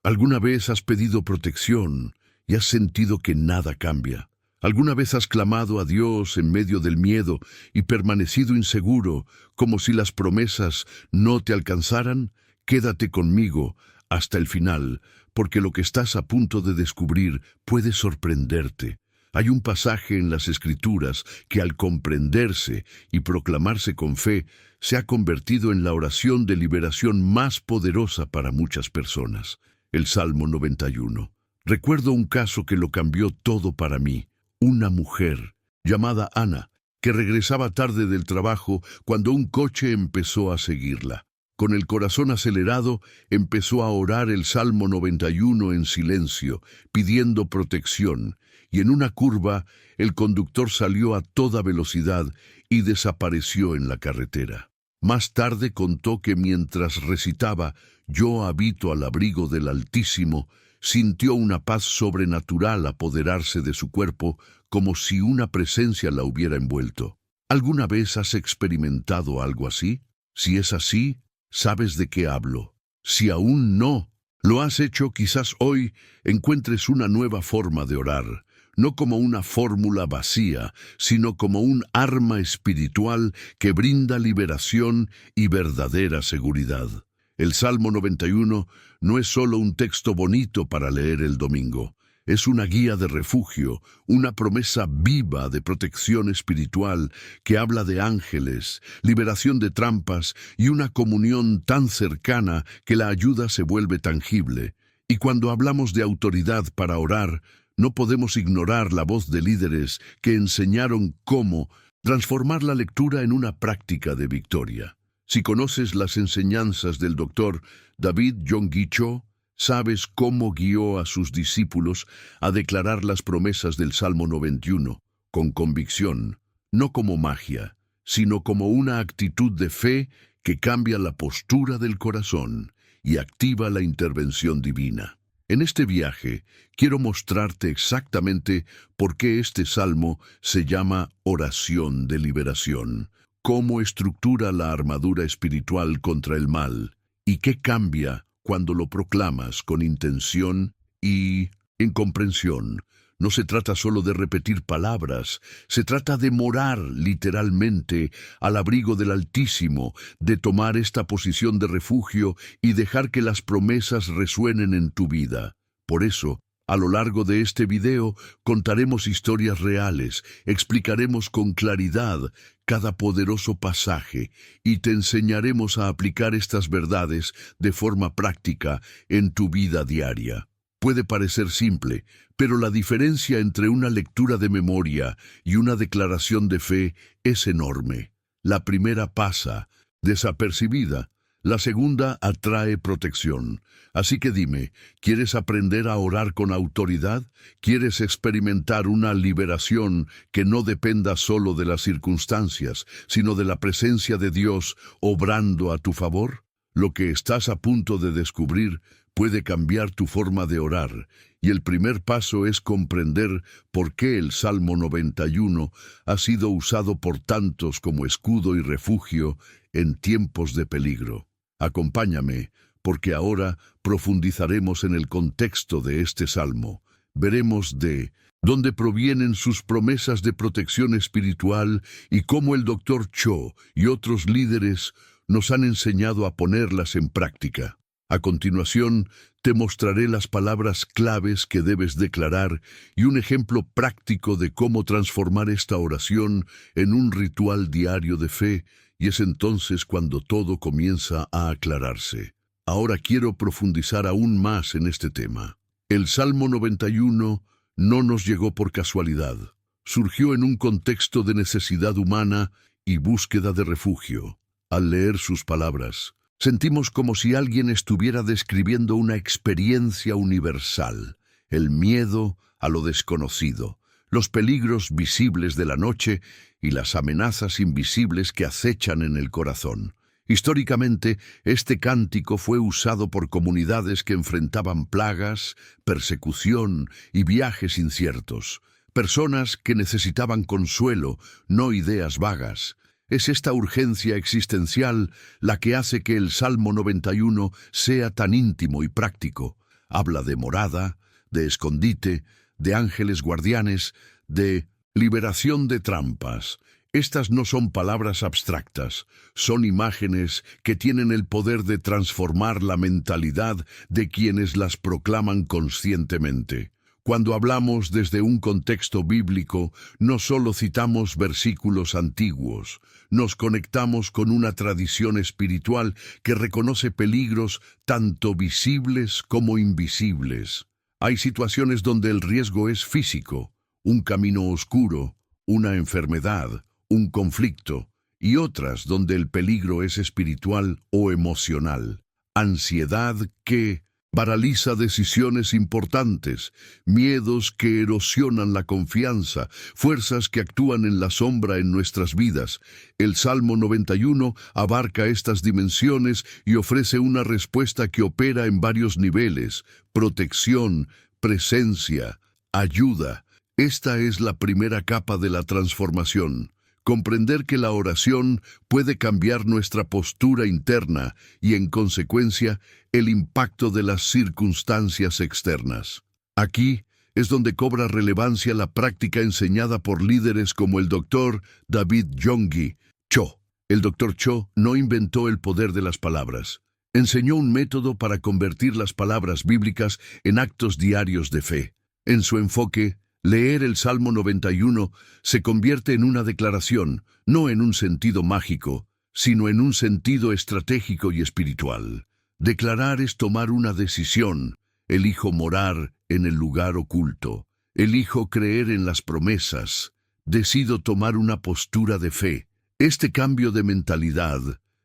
¿Alguna vez has pedido protección y has sentido que nada cambia? ¿Alguna vez has clamado a Dios en medio del miedo y permanecido inseguro, como si las promesas no te alcanzaran? Quédate conmigo hasta el final, porque lo que estás a punto de descubrir puede sorprenderte. Hay un pasaje en las Escrituras que al comprenderse y proclamarse con fe, se ha convertido en la oración de liberación más poderosa para muchas personas. El Salmo 91. Recuerdo un caso que lo cambió todo para mí. Una mujer llamada Ana, que regresaba tarde del trabajo cuando un coche empezó a seguirla. Con el corazón acelerado, empezó a orar el Salmo 91 en silencio, pidiendo protección, y en una curva, el conductor salió a toda velocidad y desapareció en la carretera. Más tarde contó que mientras recitaba «Yo habito al abrigo del Altísimo», sintió una paz sobrenatural apoderarse de su cuerpo, como si una presencia la hubiera envuelto. ¿Alguna vez has experimentado algo así? Si es así, sabes de qué hablo. Si aún no lo has hecho, quizás hoy encuentres una nueva forma de orar, no como una fórmula vacía, sino como un arma espiritual que brinda liberación y verdadera seguridad. El Salmo 91 no es solo un texto bonito para leer el domingo. Es una guía de refugio, una promesa viva de protección espiritual que habla de ángeles, liberación de trampas y una comunión tan cercana que la ayuda se vuelve tangible. Y cuando hablamos de autoridad para orar, no podemos ignorar la voz de líderes que enseñaron cómo transformar la lectura en una práctica de victoria. Si conoces las enseñanzas del Dr. David Yonggi Cho, sabes cómo guió a sus discípulos a declarar las promesas del Salmo 91, con convicción, no como magia, sino como una actitud de fe que cambia la postura del corazón y activa la intervención divina. En este viaje, quiero mostrarte exactamente por qué este salmo se llama oración de liberación, cómo estructura la armadura espiritual contra el mal y qué cambia cuando lo proclamas con intención y en comprensión. No se trata solo de repetir palabras, se trata de morar literalmente al abrigo del Altísimo, de tomar esta posición de refugio y dejar que las promesas resuenen en tu vida. Por eso, a lo largo de este video, contaremos historias reales, explicaremos con claridad cada poderoso pasaje y te enseñaremos a aplicar estas verdades de forma práctica en tu vida diaria. Puede parecer simple, pero la diferencia entre una lectura de memoria y una declaración de fe es enorme. La primera pasa desapercibida, la segunda atrae protección. Así que dime, ¿quieres aprender a orar con autoridad? ¿Quieres experimentar una liberación que no dependa solo de las circunstancias, sino de la presencia de Dios obrando a tu favor? Lo que estás a punto de descubrir puede cambiar tu forma de orar, y el primer paso es comprender por qué el Salmo 91 ha sido usado por tantos como escudo y refugio en tiempos de peligro. Acompáñame, porque ahora profundizaremos en el contexto de este salmo. Veremos de dónde provienen sus promesas de protección espiritual y cómo el Dr. Cho y otros líderes nos han enseñado a ponerlas en práctica. A continuación, te mostraré las palabras claves que debes declarar y un ejemplo práctico de cómo transformar esta oración en un ritual diario de fe, y es entonces cuando todo comienza a aclararse. Ahora quiero profundizar aún más en este tema. El Salmo 91 no nos llegó por casualidad. Surgió en un contexto de necesidad humana y búsqueda de refugio. Al leer sus palabras, sentimos como si alguien estuviera describiendo una experiencia universal, el miedo a lo desconocido, los peligros visibles de la noche y las amenazas invisibles que acechan en el corazón. Históricamente, este cántico fue usado por comunidades que enfrentaban plagas, persecución y viajes inciertos, personas que necesitaban consuelo, no ideas vagas. Es esta urgencia existencial la que hace que el Salmo 91 sea tan íntimo y práctico. Habla de morada, de escondite, de ángeles guardianes, de liberación de trampas. Estas no son palabras abstractas, son imágenes que tienen el poder de transformar la mentalidad de quienes las proclaman conscientemente. Cuando hablamos desde un contexto bíblico, no solo citamos versículos antiguos, nos conectamos con una tradición espiritual que reconoce peligros tanto visibles como invisibles. Hay situaciones donde el riesgo es físico, un camino oscuro, una enfermedad, un conflicto, y otras donde el peligro es espiritual o emocional. Ansiedad que paraliza decisiones importantes, miedos que erosionan la confianza, fuerzas que actúan en la sombra en nuestras vidas. El Salmo 91 abarca estas dimensiones y ofrece una respuesta que opera en varios niveles: protección, presencia, ayuda. Esta es la primera capa de la transformación. Comprender que la oración puede cambiar nuestra postura interna y, en consecuencia, el impacto de las circunstancias externas. Aquí es donde cobra relevancia la práctica enseñada por líderes como el Dr. David Yonggi Cho. El Dr. Cho no inventó el poder de las palabras. Enseñó un método para convertir las palabras bíblicas en actos diarios de fe. En su enfoque, leer el Salmo 91 se convierte en una declaración, no en un sentido mágico, sino en un sentido estratégico y espiritual. Declarar es tomar una decisión. Elijo morar en el lugar oculto. Elijo creer en las promesas. Decido tomar una postura de fe. Este cambio de mentalidad,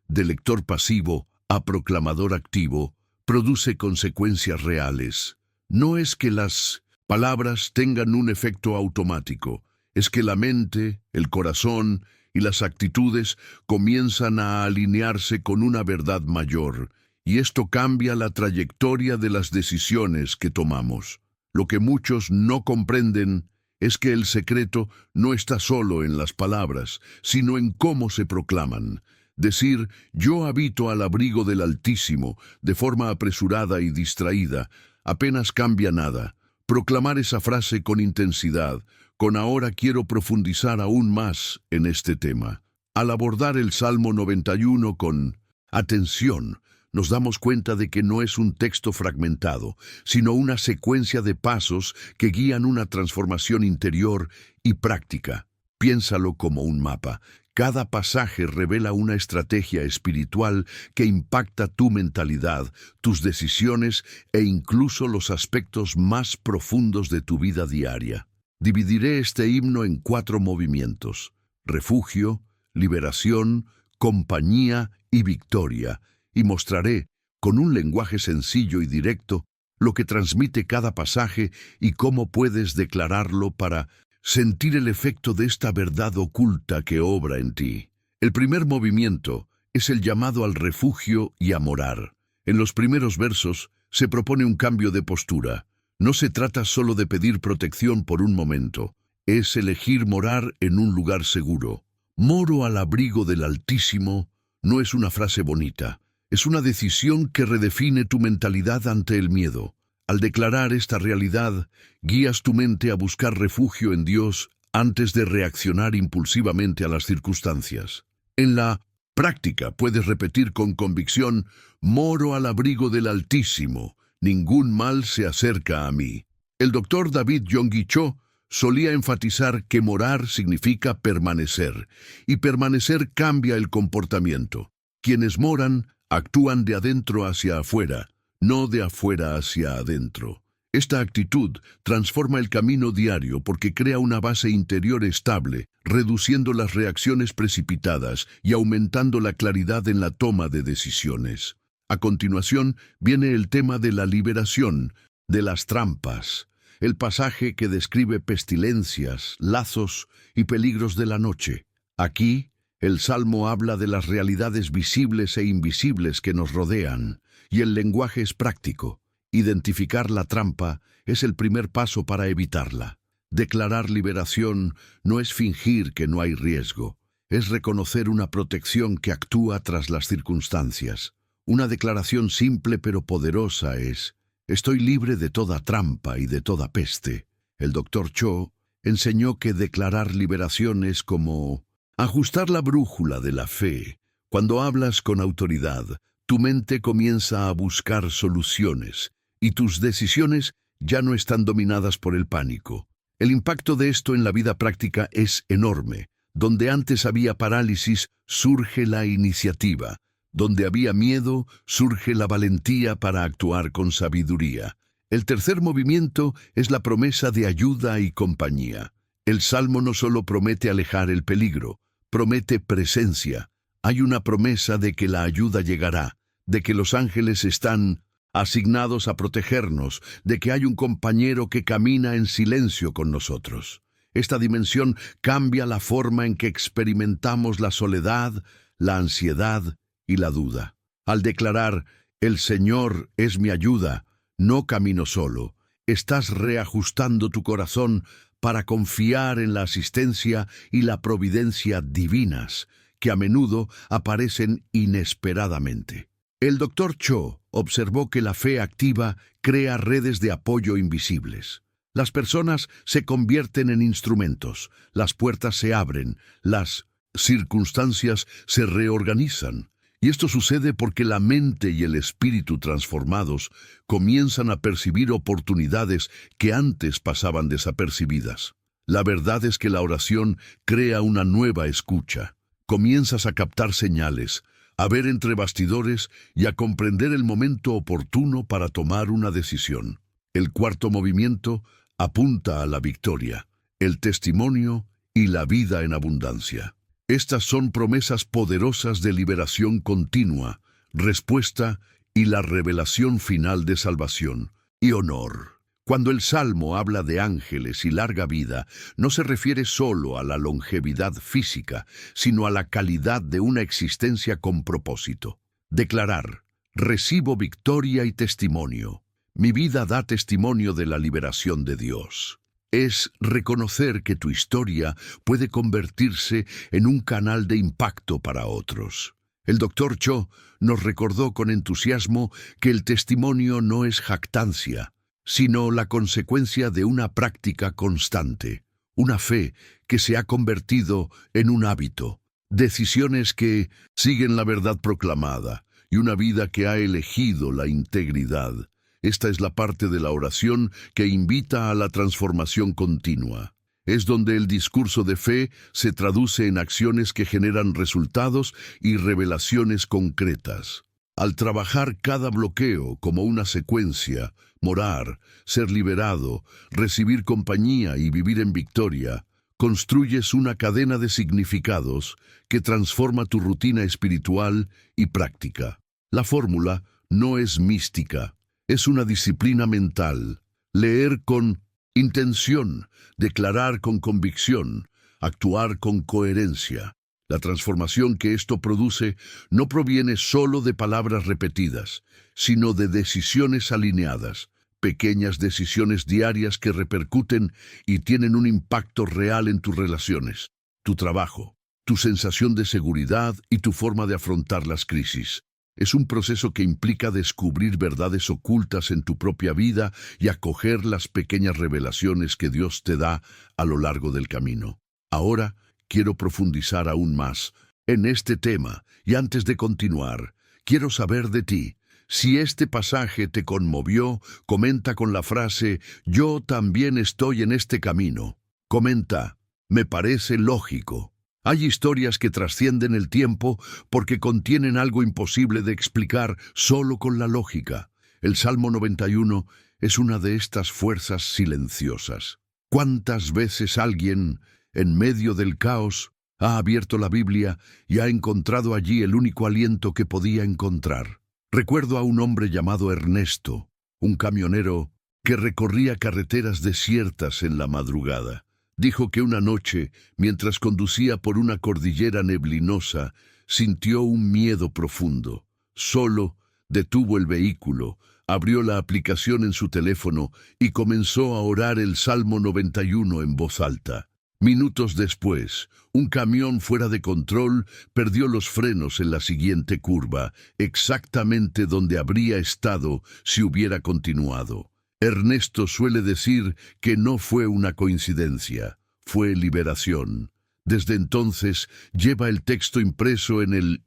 de lector pasivo a proclamador activo, produce consecuencias reales. No es que las palabras tengan un efecto automático, es que la mente, el corazón y las actitudes comienzan a alinearse con una verdad mayor, y esto cambia la trayectoria de las decisiones que tomamos. Lo que muchos no comprenden es que el secreto no está solo en las palabras, sino en cómo se proclaman. Decir «yo habito al abrigo del Altísimo» de forma apresurada y distraída apenas cambia nada. Proclamar esa frase con intensidad, con «ahora quiero profundizar aún más en este tema». Al abordar el Salmo 91 con atención, nos damos cuenta de que no es un texto fragmentado, sino una secuencia de pasos que guían una transformación interior y práctica. Piénsalo como un mapa. Cada pasaje revela una estrategia espiritual que impacta tu mentalidad, tus decisiones e incluso los aspectos más profundos de tu vida diaria. Dividiré este himno en 4 movimientos: refugio, liberación, compañía y victoria, y mostraré, con un lenguaje sencillo y directo, lo que transmite cada pasaje y cómo puedes declararlo para sentir el efecto de esta verdad oculta que obra en ti. El primer movimiento es el llamado al refugio y a morar. En los primeros versos se propone un cambio de postura. No se trata solo de pedir protección por un momento, es elegir morar en un lugar seguro. Moro al abrigo del Altísimo no es una frase bonita, es una decisión que redefine tu mentalidad ante el miedo. Al declarar esta realidad, guías tu mente a buscar refugio en Dios antes de reaccionar impulsivamente a las circunstancias. En la práctica puedes repetir con convicción: «Moro al abrigo del Altísimo, ningún mal se acerca a mí». El Dr. David Yonggi Cho solía enfatizar que morar significa permanecer, y permanecer cambia el comportamiento. Quienes moran actúan de adentro hacia afuera, no de afuera hacia adentro. Esta actitud transforma el camino diario porque crea una base interior estable, reduciendo las reacciones precipitadas y aumentando la claridad en la toma de decisiones. A continuación viene el tema de la liberación, de las trampas, el pasaje que describe pestilencias, lazos y peligros de la noche. Aquí, el Salmo habla de las realidades visibles e invisibles que nos rodean, y el lenguaje es práctico. Identificar la trampa es el primer paso para evitarla. Declarar liberación no es fingir que no hay riesgo, es reconocer una protección que actúa tras las circunstancias. Una declaración simple pero poderosa es: Estoy libre de toda trampa y de toda peste. El doctor Cho enseñó que declarar liberación es como ajustar la brújula de la fe. Cuando hablas con autoridad, tu mente comienza a buscar soluciones y tus decisiones ya no están dominadas por el pánico. El impacto de esto en la vida práctica es enorme. Donde antes había parálisis, surge la iniciativa. Donde había miedo, surge la valentía para actuar con sabiduría. El tercer movimiento es la promesa de ayuda y compañía. El Salmo no solo promete alejar el peligro, promete presencia. Hay una promesa de que la ayuda llegará, de que los ángeles están asignados a protegernos, de que hay un compañero que camina en silencio con nosotros. Esta dimensión cambia la forma en que experimentamos la soledad, la ansiedad y la duda. Al declarar, el Señor es mi ayuda, no camino solo, estás reajustando tu corazón para confiar en la asistencia y la providencia divinas, que a menudo aparecen inesperadamente. El doctor Cho observó que la fe activa crea redes de apoyo invisibles. Las personas se convierten en instrumentos, las puertas se abren, las circunstancias se reorganizan. Y esto sucede porque la mente y el espíritu transformados comienzan a percibir oportunidades que antes pasaban desapercibidas. La verdad es que la oración crea una nueva escucha. Comienzas a captar señales, a ver entre bastidores y a comprender el momento oportuno para tomar una decisión. El cuarto movimiento apunta a la victoria, el testimonio y la vida en abundancia. Estas son promesas poderosas de liberación continua, respuesta y la revelación final de salvación y honor. Cuando el Salmo habla de ángeles y larga vida, no se refiere solo a la longevidad física, sino a la calidad de una existencia con propósito. Declarar, recibo victoria y testimonio. Mi vida da testimonio de la liberación de Dios. Es reconocer que tu historia puede convertirse en un canal de impacto para otros. El doctor Cho nos recordó con entusiasmo que el testimonio no es jactancia, sino la consecuencia de una práctica constante, una fe que se ha convertido en un hábito, decisiones que siguen la verdad proclamada y una vida que ha elegido la integridad. Esta es la parte de la oración que invita a la transformación continua. Es donde el discurso de fe se traduce en acciones que generan resultados y revelaciones concretas. Al trabajar cada bloqueo como una secuencia, morar, ser liberado, recibir compañía y vivir en victoria, construyes una cadena de significados que transforma tu rutina espiritual y práctica. La fórmula no es mística. Es una disciplina mental, leer con intención, declarar con convicción, actuar con coherencia. La transformación que esto produce no proviene solo de palabras repetidas, sino de decisiones alineadas, pequeñas decisiones diarias que repercuten y tienen un impacto real en tus relaciones, tu trabajo, tu sensación de seguridad y tu forma de afrontar las crisis. Es un proceso que implica descubrir verdades ocultas en tu propia vida y acoger las pequeñas revelaciones que Dios te da a lo largo del camino. Ahora quiero profundizar aún más en este tema y antes de continuar, quiero saber de ti. Si este pasaje te conmovió, comenta con la frase «Yo también estoy en este camino». Comenta «Me parece lógico». Hay historias que trascienden el tiempo porque contienen algo imposible de explicar solo con la lógica. El Salmo 91 es una de estas fuerzas silenciosas. ¿Cuántas veces alguien, en medio del caos, ha abierto la Biblia y ha encontrado allí el único aliento que podía encontrar? Recuerdo a un hombre llamado Ernesto, un camionero que recorría carreteras desiertas en la madrugada. Dijo que una noche, mientras conducía por una cordillera neblinosa, sintió un miedo profundo. Solo detuvo el vehículo, abrió la aplicación en su teléfono y comenzó a orar el Salmo 91 en voz alta. Minutos después, un camión fuera de control perdió los frenos en la siguiente curva, exactamente donde habría estado si hubiera continuado. Ernesto suele decir que no fue una coincidencia, fue liberación. Desde entonces, lleva el texto impreso en el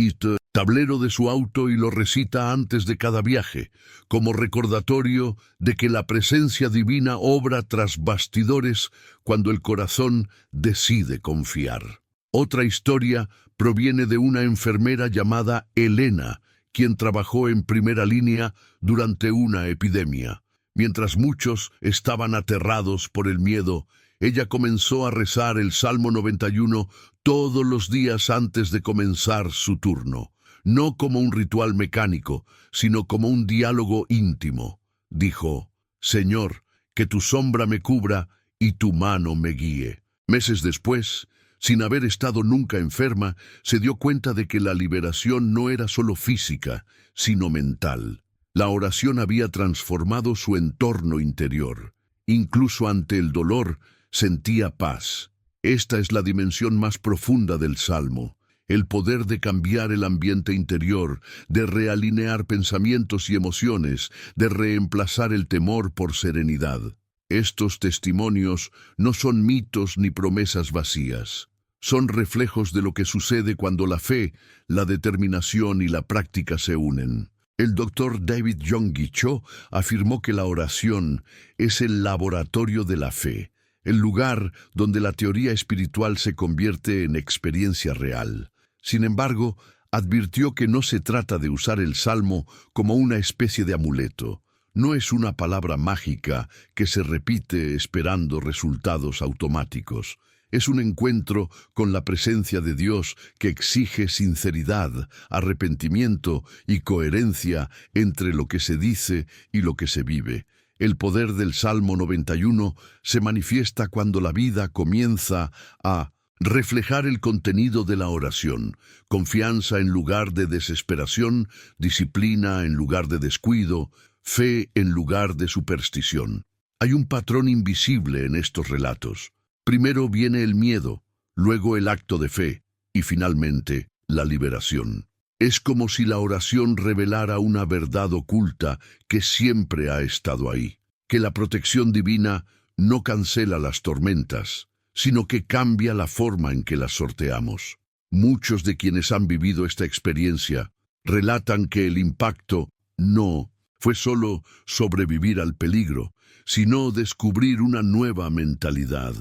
tablero de su auto y lo recita antes de cada viaje, como recordatorio de que la presencia divina obra tras bastidores cuando el corazón decide confiar. Otra historia proviene de una enfermera llamada Elena, quien trabajó en primera línea durante una epidemia. Mientras muchos estaban aterrados por el miedo, ella comenzó a rezar el Salmo 91 todos los días antes de comenzar su turno, no como un ritual mecánico, sino como un diálogo íntimo. Dijo: «Señor, que tu sombra me cubra y tu mano me guíe». Meses después, sin haber estado nunca enferma, se dio cuenta de que la liberación no era solo física, sino mental. La oración había transformado su entorno interior. Incluso ante el dolor, sentía paz. Esta es la dimensión más profunda del Salmo, el poder de cambiar el ambiente interior, de realinear pensamientos y emociones, de reemplazar el temor por serenidad. Estos testimonios no son mitos ni promesas vacías. Son reflejos de lo que sucede cuando la fe, la determinación y la práctica se unen. El doctor David Yonggi Cho afirmó que la oración es el laboratorio de la fe, el lugar donde la teoría espiritual se convierte en experiencia real. Sin embargo, advirtió que no se trata de usar el Salmo como una especie de amuleto. No es una palabra mágica que se repite esperando resultados automáticos. Es un encuentro con la presencia de Dios que exige sinceridad, arrepentimiento y coherencia entre lo que se dice y lo que se vive. El poder del Salmo 91 se manifiesta cuando la vida comienza a reflejar el contenido de la oración: confianza en lugar de desesperación, disciplina en lugar de descuido, fe en lugar de superstición. Hay un patrón invisible en estos relatos. Primero viene el miedo, luego el acto de fe y finalmente la liberación. Es como si la oración revelara una verdad oculta que siempre ha estado ahí, que la protección divina no cancela las tormentas, sino que cambia la forma en que las sorteamos. Muchos de quienes han vivido esta experiencia relatan que el impacto no fue solo sobrevivir al peligro, sino descubrir una nueva mentalidad.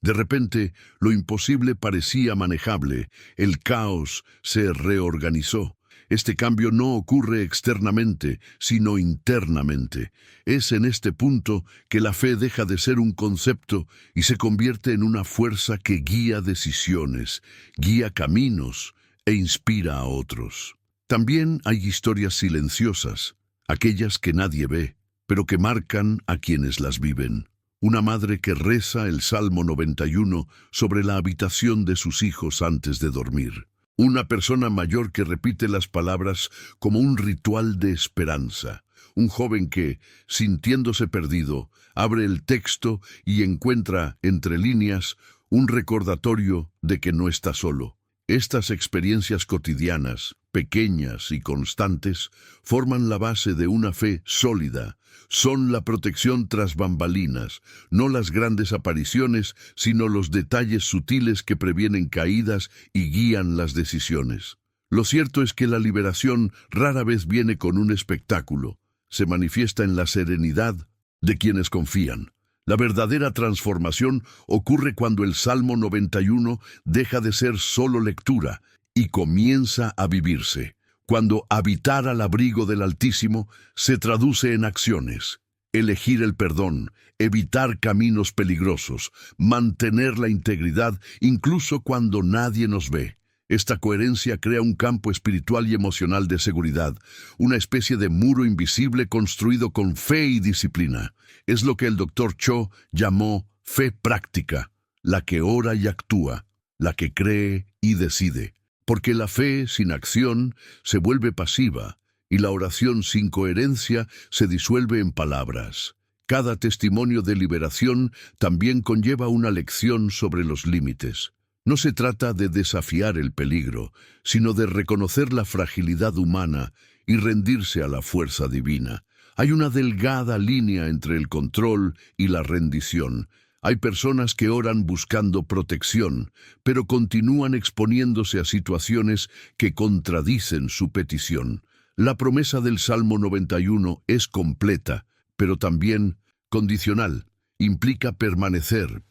De repente, lo imposible parecía manejable, el caos se reorganizó. Este cambio no ocurre externamente, sino internamente. Es en este punto que la fe deja de ser un concepto y se convierte en una fuerza que guía decisiones, guía caminos e inspira a otros. También hay historias silenciosas, aquellas que nadie ve, pero que marcan a quienes las viven. Una madre que reza el Salmo 91 sobre la habitación de sus hijos antes de dormir. Una persona mayor que repite las palabras como un ritual de esperanza. Un joven que, sintiéndose perdido, abre el texto y encuentra, entre líneas, un recordatorio de que no está solo. Estas experiencias cotidianas, pequeñas y constantes, forman la base de una fe sólida. Son la protección tras bambalinas, no las grandes apariciones, sino los detalles sutiles que previenen caídas y guían las decisiones. Lo cierto es que la liberación rara vez viene con un espectáculo. Se manifiesta en la serenidad de quienes confían. La verdadera transformación ocurre cuando el Salmo 91 deja de ser solo lectura y comienza a vivirse. Cuando habitar al abrigo del Altísimo se traduce en acciones. Elegir el perdón, evitar caminos peligrosos, mantener la integridad incluso cuando nadie nos ve. Esta coherencia crea un campo espiritual y emocional de seguridad, una especie de muro invisible construido con fe y disciplina. Es lo que el Dr. Cho llamó fe práctica, la que ora y actúa, la que cree y decide. Porque la fe sin acción se vuelve pasiva y la oración sin coherencia se disuelve en palabras. Cada testimonio de liberación también conlleva una lección sobre los límites. No se trata de desafiar el peligro, sino de reconocer la fragilidad humana y rendirse a la fuerza divina. Hay una delgada línea entre el control y la rendición. Hay personas que oran buscando protección, pero continúan exponiéndose a situaciones que contradicen su petición. La promesa del Salmo 91 es completa, pero también condicional. Implica permanecer,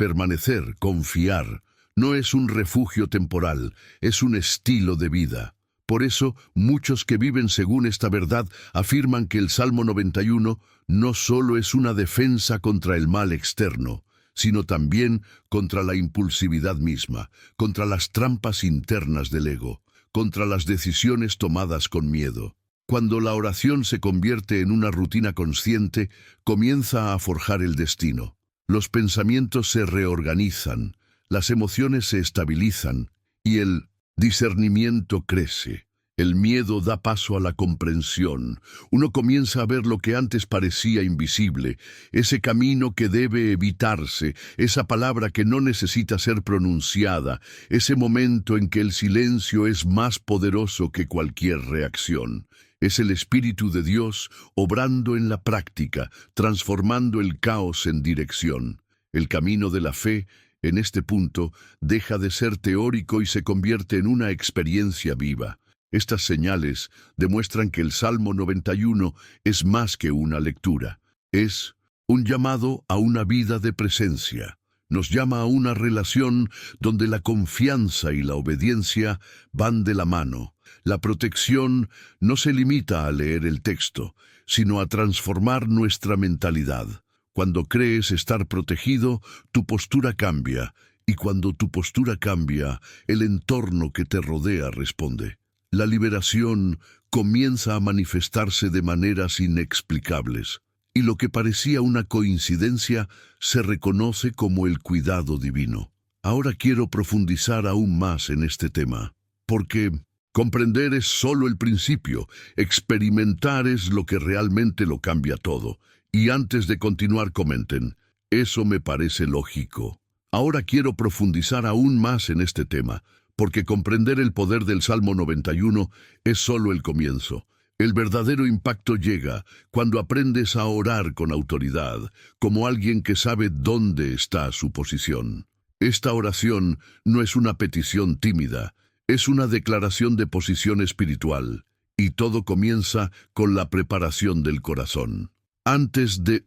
confiar. No es un refugio temporal, es un estilo de vida. Por eso, muchos que viven según esta verdad afirman que el Salmo 91 no solo es una defensa contra el mal externo, sino también contra la impulsividad misma, contra las trampas internas del ego, contra las decisiones tomadas con miedo. Cuando la oración se convierte en una rutina consciente, comienza a forjar el destino. Los pensamientos se reorganizan, las emociones se estabilizan y el discernimiento crece. El miedo da paso a la comprensión. Uno comienza a ver lo que antes parecía invisible, ese camino que debe evitarse, esa palabra que no necesita ser pronunciada, ese momento en que el silencio es más poderoso que cualquier reacción. Es el Espíritu de Dios obrando en la práctica, transformando el caos en dirección. El camino de la fe, en este punto, deja de ser teórico y se convierte en una experiencia viva. Estas señales demuestran que el Salmo 91 es más que una lectura. Es un llamado a una vida de presencia. Nos llama a una relación donde la confianza y la obediencia van de la mano. La protección no se limita a leer el texto, sino a transformar nuestra mentalidad. Cuando crees estar protegido, tu postura cambia, y cuando tu postura cambia, el entorno que te rodea responde. La liberación comienza a manifestarse de maneras inexplicables, y lo que parecía una coincidencia se reconoce como el cuidado divino. Ahora quiero profundizar aún más en este tema, porque comprender es solo el principio, experimentar es lo que realmente lo cambia todo. Y antes de continuar comenten, eso me parece lógico. Ahora quiero profundizar aún más en este tema, porque comprender el poder del Salmo 91 es solo el comienzo. El verdadero impacto llega cuando aprendes a orar con autoridad, como alguien que sabe dónde está su posición. Esta oración no es una petición tímida, es una declaración de posición espiritual, y todo comienza con la preparación del corazón. Antes de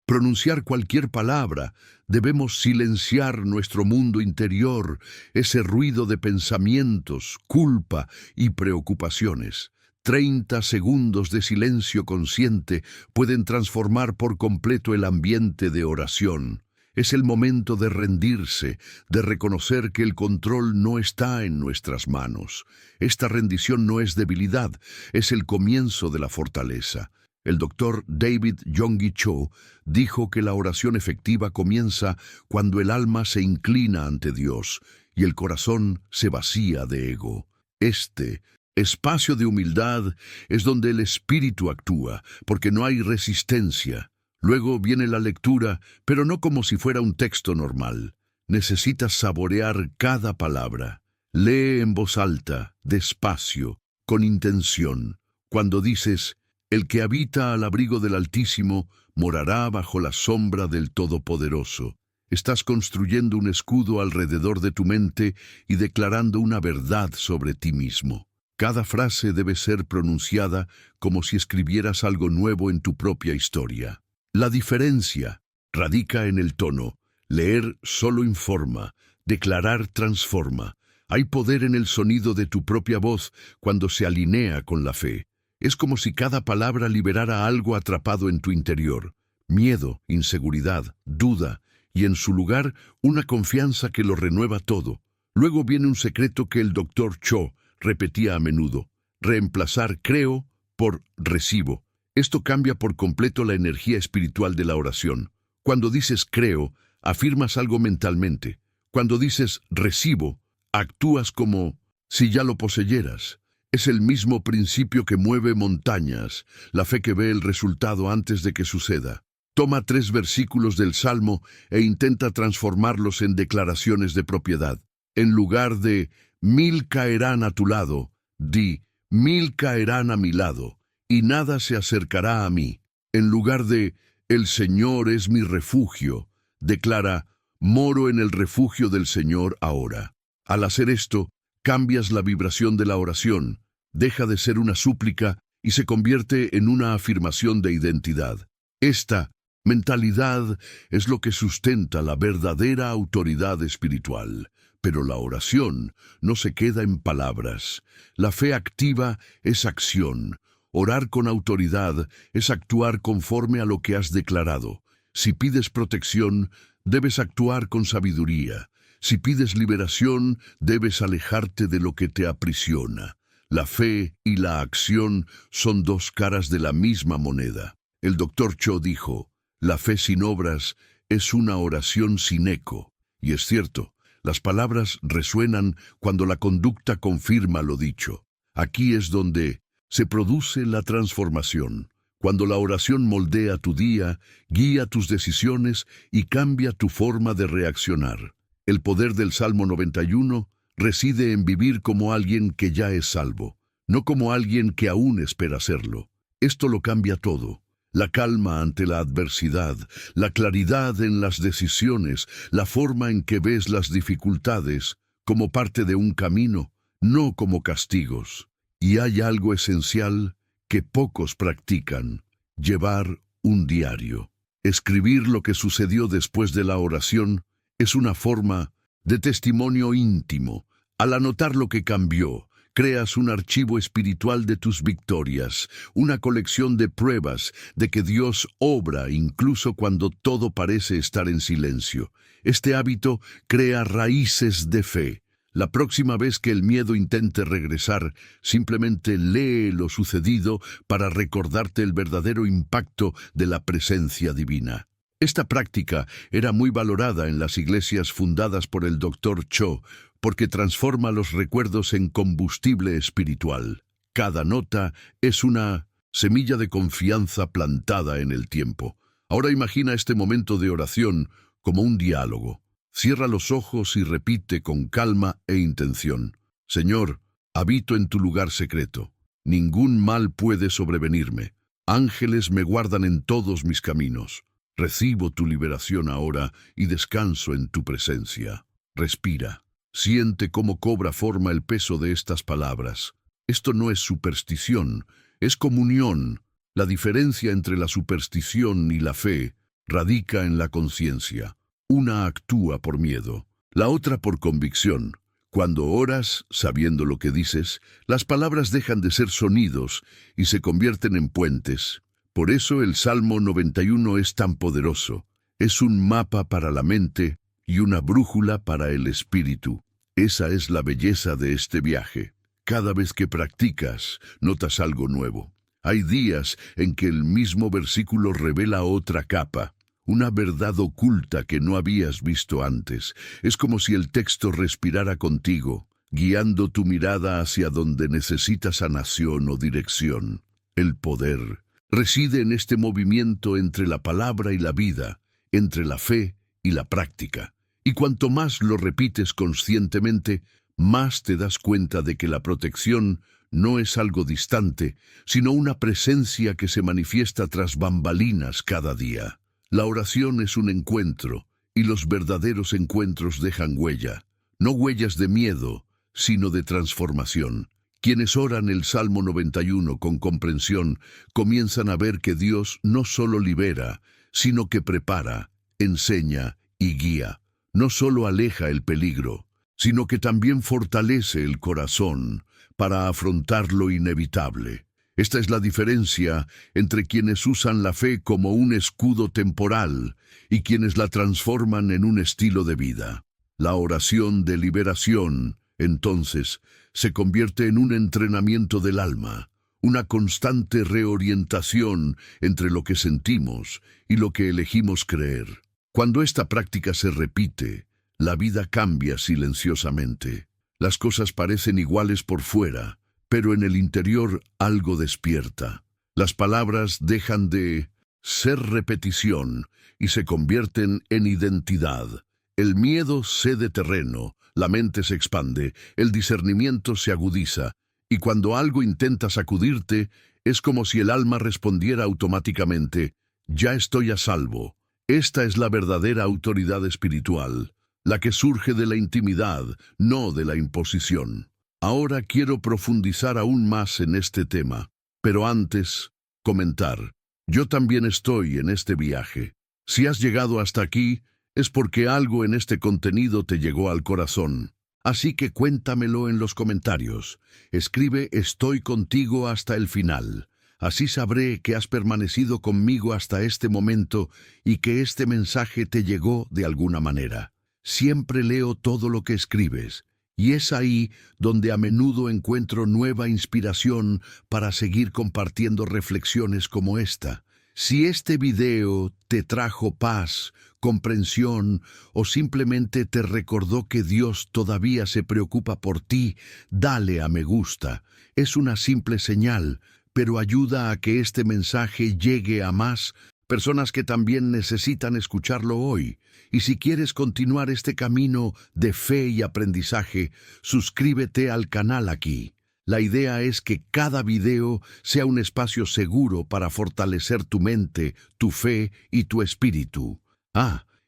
pronunciar cualquier palabra, debemos silenciar nuestro mundo interior, ese ruido de pensamientos, culpa y preocupaciones. 30 segundos de silencio consciente pueden transformar por completo el ambiente de oración. Es el momento de rendirse, de reconocer que el control no está en nuestras manos. Esta rendición no es debilidad, es el comienzo de la fortaleza. El doctor David Yonggi Cho dijo que la oración efectiva comienza cuando el alma se inclina ante Dios y el corazón se vacía de ego. Este espacio de humildad es donde el espíritu actúa, porque no hay resistencia. Luego viene la lectura, pero no como si fuera un texto normal. Necesitas saborear cada palabra. Lee en voz alta, despacio, con intención. Cuando dices, el que habita al abrigo del Altísimo morará bajo la sombra del Todopoderoso. Estás construyendo un escudo alrededor de tu mente y declarando una verdad sobre ti mismo. Cada frase debe ser pronunciada como si escribieras algo nuevo en tu propia historia. La diferencia radica en el tono. Leer solo informa, declarar transforma. Hay poder en el sonido de tu propia voz cuando se alinea con la fe. Es como si cada palabra liberara algo atrapado en tu interior. Miedo, inseguridad, duda, y en su lugar una confianza que lo renueva todo. Luego viene un secreto que el Dr. Cho repetía a menudo: reemplazar creo por recibo. Esto cambia por completo la energía espiritual de la oración. Cuando dices creo, afirmas algo mentalmente. Cuando dices recibo, actúas como si ya lo poseyeras. Es el mismo principio que mueve montañas, la fe que ve el resultado antes de que suceda. Toma 3 versículos del Salmo e intenta transformarlos en declaraciones de propiedad. En lugar de 1000 caerán a tu lado, di 1000 caerán a mi lado, y nada se acercará a mí. En lugar de el Señor es mi refugio, declara moro en el refugio del Señor ahora. Al hacer esto, cambias la vibración de la oración, deja de ser una súplica y se convierte en una afirmación de identidad. Esta mentalidad es lo que sustenta la verdadera autoridad espiritual. Pero la oración no se queda en palabras. La fe activa es acción. Orar con autoridad es actuar conforme a lo que has declarado. Si pides protección, debes actuar con sabiduría. Si pides liberación, debes alejarte de lo que te aprisiona. La fe y la acción son 2 caras de la misma moneda. El Dr. Cho dijo, la fe sin obras es una oración sin eco. Y es cierto, las palabras resuenan cuando la conducta confirma lo dicho. Aquí es donde se produce la transformación, cuando la oración moldea tu día, guía tus decisiones y cambia tu forma de reaccionar. El poder del Salmo 91 reside en vivir como alguien que ya es salvo, no como alguien que aún espera serlo. Esto lo cambia todo. La calma ante la adversidad, la claridad en las decisiones, la forma en que ves las dificultades como parte de un camino, no como castigos. Y hay algo esencial que pocos practican: llevar un diario. Escribir lo que sucedió después de la oración es una forma de testimonio íntimo. Al anotar lo que cambió, creas un archivo espiritual de tus victorias, una colección de pruebas de que Dios obra incluso cuando todo parece estar en silencio. Este hábito crea raíces de fe. La próxima vez que el miedo intente regresar, simplemente lee lo sucedido para recordarte el verdadero impacto de la presencia divina. Esta práctica era muy valorada en las iglesias fundadas por el Dr. Cho, porque transforma los recuerdos en combustible espiritual. Cada nota es una semilla de confianza plantada en el tiempo. Ahora imagina este momento de oración como un diálogo. Cierra los ojos y repite con calma e intención: Señor, habito en tu lugar secreto. Ningún mal puede sobrevenirme. Ángeles me guardan en todos mis caminos. Recibo tu liberación ahora y descanso en tu presencia. Respira. Siente cómo cobra forma el peso de estas palabras. Esto no es superstición, es comunión. La diferencia entre la superstición y la fe radica en la conciencia. Una actúa por miedo, la otra por convicción. Cuando oras, sabiendo lo que dices, las palabras dejan de ser sonidos y se convierten en puentes. Por eso el Salmo 91 es tan poderoso. Es un mapa para la mente y una brújula para el espíritu. Esa es la belleza de este viaje. Cada vez que practicas, notas algo nuevo. Hay días en que el mismo versículo revela otra capa, una verdad oculta que no habías visto antes. Es como si el texto respirara contigo, guiando tu mirada hacia donde necesitas sanación o dirección. El poder reside en este movimiento entre la palabra y la vida, entre la fe y la práctica. Y cuanto más lo repites conscientemente, más te das cuenta de que la protección no es algo distante, sino una presencia que se manifiesta tras bambalinas cada día. La oración es un encuentro, y los verdaderos encuentros dejan huella, no huellas de miedo, sino de transformación. Quienes oran el Salmo 91 con comprensión comienzan a ver que Dios no solo libera, sino que prepara, enseña y guía. No solo aleja el peligro, sino que también fortalece el corazón para afrontar lo inevitable. Esta es la diferencia entre quienes usan la fe como un escudo temporal y quienes la transforman en un estilo de vida. La oración de liberación, entonces, se convierte en un entrenamiento del alma, una constante reorientación entre lo que sentimos y lo que elegimos creer. Cuando esta práctica se repite, la vida cambia silenciosamente. Las cosas parecen iguales por fuera, pero en el interior algo despierta. Las palabras dejan de ser repetición y se convierten en identidad. El miedo cede terreno, la mente se expande, el discernimiento se agudiza, y cuando algo intenta sacudirte, es como si el alma respondiera automáticamente, ya estoy a salvo. Esta es la verdadera autoridad espiritual, la que surge de la intimidad, no de la imposición. Ahora quiero profundizar aún más en este tema, pero antes, comentar. Yo también estoy en este viaje. Si has llegado hasta aquí, es porque algo en este contenido te llegó al corazón. Así que cuéntamelo en los comentarios. Escribe "Estoy contigo hasta el final". Así sabré que has permanecido conmigo hasta este momento y que este mensaje te llegó de alguna manera. Siempre leo todo lo que escribes, y es ahí donde a menudo encuentro nueva inspiración para seguir compartiendo reflexiones como esta. Si este video te trajo paz, comprensión o simplemente te recordó que Dios todavía se preocupa por ti, dale a me gusta. Es una simple señal, pero ayuda a que este mensaje llegue a más personas que también necesitan escucharlo hoy. Y si quieres continuar este camino de fe y aprendizaje, suscríbete al canal aquí. La idea es que cada video sea un espacio seguro para fortalecer tu mente, tu fe y tu espíritu.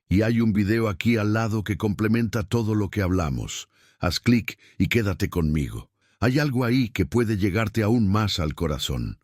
Y hay un video aquí al lado que complementa todo lo que hablamos. Haz clic y quédate conmigo. Hay algo ahí que puede llegarte aún más al corazón.